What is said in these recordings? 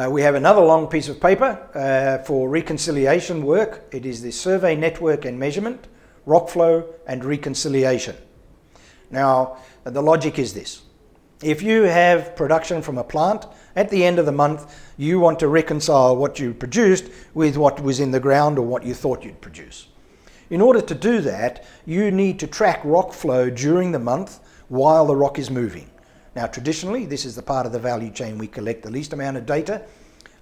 We have another long piece of paper for reconciliation work. It is the survey network and measurement, rock flow and reconciliation. Now, the logic is this. If you have production from a plant, at the end of the month, you want to reconcile what you produced with what was in the ground or what you thought you'd produce. In order to do that, you need to track rock flow during the month while the rock is moving. Now, traditionally, this is the part of the value chain we collect the least amount of data.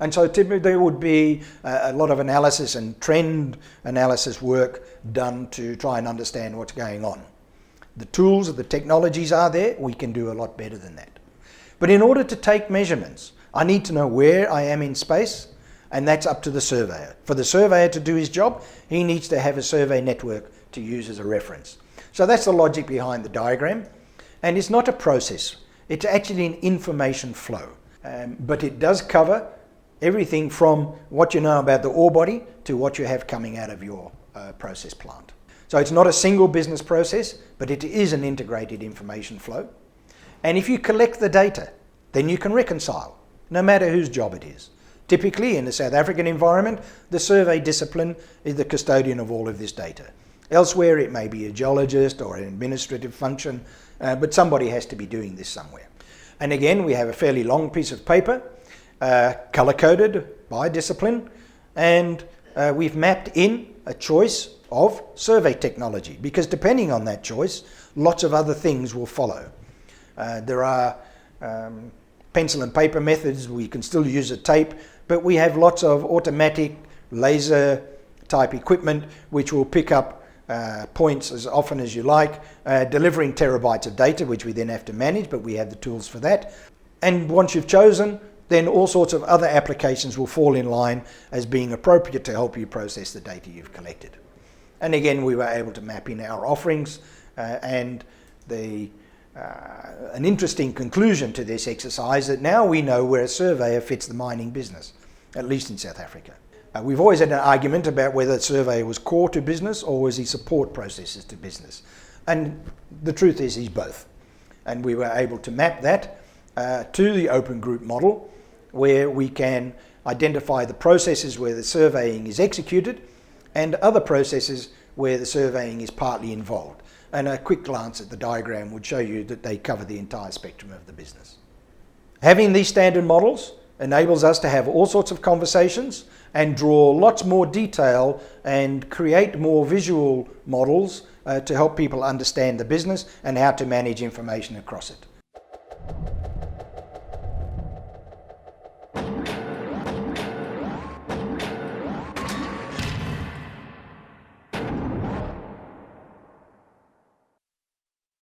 And so typically there would be a lot of analysis and trend analysis work done to try and understand what's going on. The tools, the technologies are there. We can do a lot better than that. But in order to take measurements, I need to know where I am in space, and that's up to the surveyor. For the surveyor to do his job, he needs to have a survey network to use as a reference. So that's the logic behind the diagram. And it's not a process. It's actually an information flow. But it does cover everything from what you know about the ore body to what you have coming out of your process plant. So it's not a single business process, but it is an integrated information flow. And if you collect the data, then you can reconcile, no matter whose job it is. Typically, in the South African environment, the survey discipline is the custodian of all of this data. Elsewhere, it may be a geologist or an administrative function, but somebody has to be doing this somewhere. And again, we have a fairly long piece of paper, color-coded by discipline, and we've mapped in a choice of survey technology, because depending on that choice, lots of other things will follow. There are pencil and paper methods. We can still use a tape, but we have lots of automatic laser type equipment which will pick up points as often as you like, delivering terabytes of data, which we then have to manage, but we have the tools for that. And once you've chosen, then all sorts of other applications will fall in line as being appropriate to help you process the data you've collected. And again, we were able to map in our offerings, and an interesting conclusion to this exercise that now we know where a surveyor fits the mining business, at least in South Africa. We've always had an argument about whether a surveyor was core to business or was he support processes to business. And the truth is he's both. And we were able to map that to the open group model, where we can identify the processes where the surveying is executed and other processes where the surveying is partly involved. And a quick glance at the diagram would show you that they cover the entire spectrum of the business. Having these standard models enables us to have all sorts of conversations and draw lots more detail and create more visual models to help people understand the business and how to manage information across it.